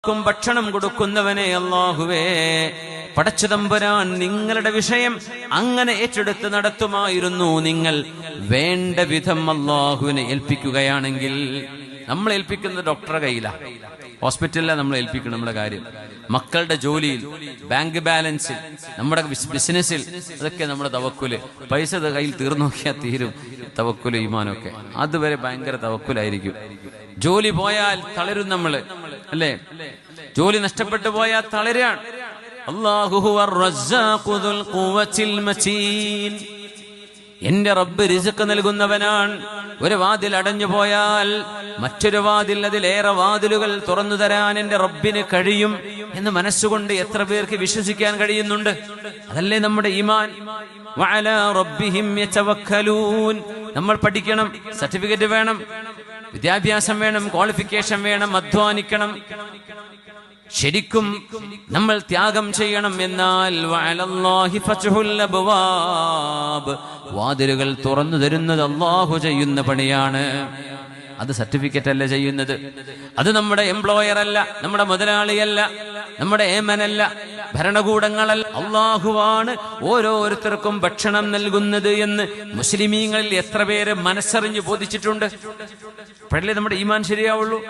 ഭക്ഷണം കൊടുക്കുന്നവനെ അല്ലാഹുവേ, പടച്ചതമ്പുരാൻ നിങ്ങളുടെ വിഷയം അങ്ങനെ ഏറ്റെടുത്ത് നടത്തുമായിരുന്നു. നിങ്ങൾ വേണ്ട വിധം അല്ലാഹുവിനെ ഏൽപ്പിക്കുകയാണെങ്കിൽ. നമ്മൾ ഏൽപ്പിക്കുന്നത് ഡോക്ടറുടെ കയ്യിലാണ്, ഹോസ്പിറ്റലിലാണ് നമ്മൾ ഏൽപ്പിക്കണം. നമ്മുടെ കാര്യം മക്കളുടെ ജോലിയിൽ, ബാങ്ക് ബാലൻസിൽ, നമ്മുടെ ബിസിനസ്സിൽ, അതൊക്കെ നമ്മുടെ തവക്കുല്. പൈസ കയ്യിൽ തീർന്നു നോക്കിയാൽ തീരും തവക്കുല് ഈമാനൊക്കെ. അതുവരെ ഭയങ്കര തവക്കുലായിരിക്കും. ജോലി പോയാൽ തളരും നമ്മള്, അല്ലേ? ജോലി നഷ്ടപ്പെട്ടു പോയാൽ തളരാണ്. അല്ലാഹു ഹുവർ റസ്സാഖു ദുൽ ഖുവ്വത്തിൽ മതീൻ. എന്റെ റബ്ബ് റിസ്ക് നൽകുന്നവനാണ്. ഒരു വാതിൽ അടഞ്ഞു പോയാൽ മറ്റൊരു വാതിൽ, അതിലേറെ വാതിലുകൾ തുറന്നു തരാൻ എന്റെ റബ്ബിന് കഴിയും എന്ന് മനസ്സുകൊണ്ട് എത്ര പേർക്ക് വിശ്വസിക്കാൻ കഴിയുന്നുണ്ട്? അതല്ലേ നമ്മുടെ ഈമാൻ. വഅലാ റബ്ബിഹിം യതവക്കലൂൻ. നമ്മൾ പഠിക്കണം, സർട്ടിഫിക്കറ്റ് വേണം, വിദ്യാഭ്യാസം വേണം, ക്വാളിഫിക്കേഷൻ വേണം, അധ്വാനിക്കണം, ശരിക്കും നമ്മൾ ത്യാഗം ചെയ്യണം. എന്നാൽ വഅലല്ലാഹി ഫത്ഹുൽ അബ്വാബ്, വാതിലുകൾ തുറന്നു തരുന്നത് അല്ലാഹു ചെയ്യുന്ന പണിയാണ്. അത് സർട്ടിഫിക്കറ്റ് അല്ല ചെയ്യുന്നത്, അത് നമ്മുടെ എംപ്ലോയർ അല്ല, നമ്മുടെ മുതലാളിയല്ല, നമ്മുടെ ഏമനല്ല, ഭരണകൂടങ്ങളല്ല. അല്ലാഹുവാണ് ഓരോരുത്തർക്കും ഭക്ഷണം നൽകുന്നത് എന്ന് മുസ്ലിമീങ്ങളിൽ എത്ര പേര് മനസ്സറിഞ്ഞ് ബോധിച്ചിട്ടുണ്ട്? അപ്പോഴല്ലേ നമ്മുടെ ഈമാൻ ശരിയാവുള്ളൂ.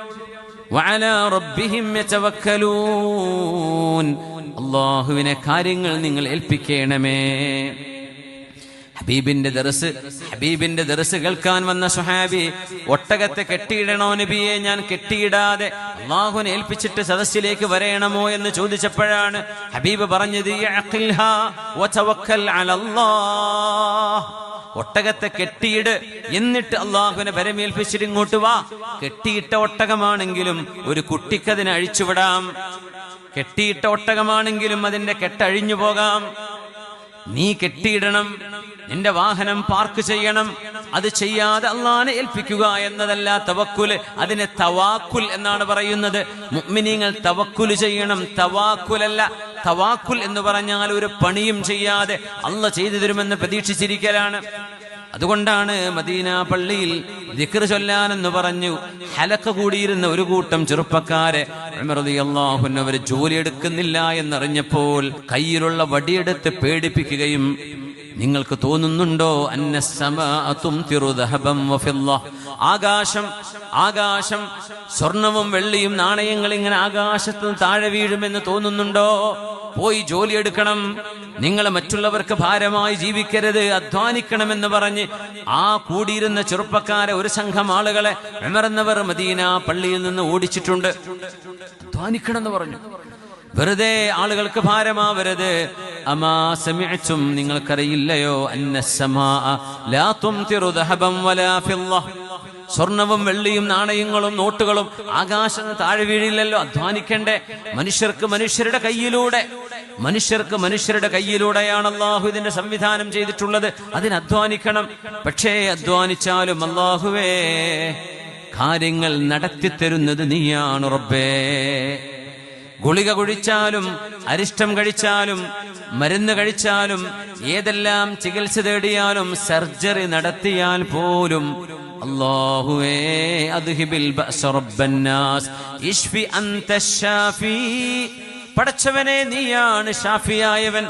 വഅലാ റബ്ബിഹിം യതവക്കലൂൻ. അല്ലാഹുവിനെ കാര്യങ്ങൾ നിങ്ങൾ ഏൽപ്പിക്കണമേ. ഹബീബിന്റെ ദർസ് കേൾക്കാൻ വന്ന സുഹാബി ഒട്ടകത്തെ കെട്ടിയിടണോ നബിയെ? ഞാൻ കെട്ടിയിടാതെ അല്ലാഹുവിനെ ഏൽപ്പിച്ചിട്ട് സദസ്സിലേക്ക് വരേണമോ എന്ന് ചോദിച്ചപ്പോഴാണ് ഹബീബ് പറഞ്ഞത്, യഅഖിൽഹാ വതവക്കൽ അലല്ലാഹ്. ഒട്ടകത്തെ കെട്ടിയിട്, എന്നിട്ട് അള്ളാഹുവിനെ പരമേൽപ്പിച്ചിട്ട് ഇങ്ങോട്ട് വാ. കെട്ടിയിട്ട ഒട്ടകമാണെങ്കിലും ഒരു കുട്ടിക്കതിനെ അഴിച്ചുവിടാം. കെട്ടിയിട്ട ഒട്ടകമാണെങ്കിലും അതിന്റെ കെട്ടഴിഞ്ഞു പോകാം. നീ കെട്ടിയിടണം, നിന്റെ വാഹനം പാർക്ക് ചെയ്യണം. അത് ചെയ്യാതെ അള്ളാഹിനെ ഏൽപ്പിക്കുക എന്നതല്ല തവക്കുൽ. അതിനെ തവാക്കുൽ എന്നാണ് പറയുന്നത്. മുഅ്മിനീങ്ങൾ തവക്കുൽ ചെയ്യണം, തവാക്കുലല്ല. തവാക്കുൽ എന്ന് പറഞ്ഞാൽ ഒരു പണിയും ചെയ്യാതെ അള്ളാഹ് ചെയ്തു തരുമെന്ന് പ്രതീക്ഷിച്ചിരിക്കലാണ്. അതുകൊണ്ടാണ് മദീന പള്ളിയിൽ ദിക്ർ ചൊല്ലാനെന്ന് പറഞ്ഞു ഹലക്ക കൂടിയിരുന്ന ഒരു കൂട്ടം ചെറുപ്പക്കാരെ ഉമർ റളിയല്ലാഹു അൻഹു അവർ ജോലി എടുക്കുന്നില്ല എന്നറിഞ്ഞപ്പോൾ കയ്യിലുള്ള വടിയെടുത്ത് പേടിപ്പിക്കുകയും, നിങ്ങൾക്ക് തോന്നുന്നുണ്ടോ ആകാശം സ്വർണവും വെള്ളിയും നാണയങ്ങൾ ഇങ്ങനെ ആകാശത്ത് താഴെ വീഴുമെന്ന് തോന്നുന്നുണ്ടോ? പോയി ജോലിയെടുക്കണം, നിങ്ങൾ മറ്റുള്ളവർക്ക് ഭാരമായി ജീവിക്കരുത്, അധ്വാനിക്കണമെന്ന് പറഞ്ഞ് ആ കൂടിയിരുന്ന ചെറുപ്പക്കാരെ, ഒരു സംഘം ആളുകളെ ഉമർ എന്നവർ മദീന പള്ളിയിൽ നിന്ന് ഓടിച്ചിട്ടുണ്ട്. അധ്വാനിക്കണം എന്ന് പറഞ്ഞു. വെറുതെ ആളുകൾക്ക് ഭാരമാവരുത്. അമാ സമിഅ്തും, നിങ്ങൾക്കറിയില്ലയോ, അന്നസ്സമാഅ ലാ തുംതിറു ദഹബൻ വലാ ഫിദ്ദ. സ്വർണവും വെള്ളിയും നാണയങ്ങളും നോട്ടുകളും ആകാശത്ത് താഴെ വീഴില്ലല്ലോ. അധ്വാനിക്കണ്ടേ? മനുഷ്യർക്ക് മനുഷ്യരുടെ കയ്യിലൂടെയാണ് അല്ലാഹു ഇതിന്റെ സംവിധാനം ചെയ്തിട്ടുള്ളത്. അതിന് അധ്വാനിക്കണം. പക്ഷേ അധ്വാനിച്ചാലും അല്ലാഹുവേ, കാര്യങ്ങൾ നടത്തിത്തരുന്നത് നീയാണ് റബ്ബേ. ഗുളിക കുടിച്ചാലും, അരിഷ്ടം കഴിച്ചാലും, മരുന്ന് കഴിച്ചാലും, ഏതെല്ലാം ചികിത്സ തേടിയാലും, സർജറി നടത്തിയാൽ പോലും അല്ലാഹുവേ, അദ്ഹിബിൽ ബഅസ റബ്ബന്നാസ് ഇശ്ഫി അൻത ശാഫി. പടച്ചവനെ, നീയാണ് ഷാഫിയായവൻ,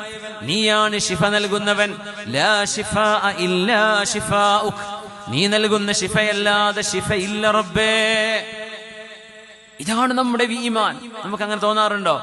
നീയാണ് ശിഫ നൽകുന്നവൻ. ലാ ശിഫാഅ ഇല്ലാ ശിഫാഉക്. നീ നൽകുന്ന ശിഫയല്ലാതെ ശിഫ ഇല്ല റബ്ബേ. ഇതാണ് നമ്മുടെ ഈമാൻ. നമുക്ക് അങ്ങനെ തോന്നാറുണ്ടോ?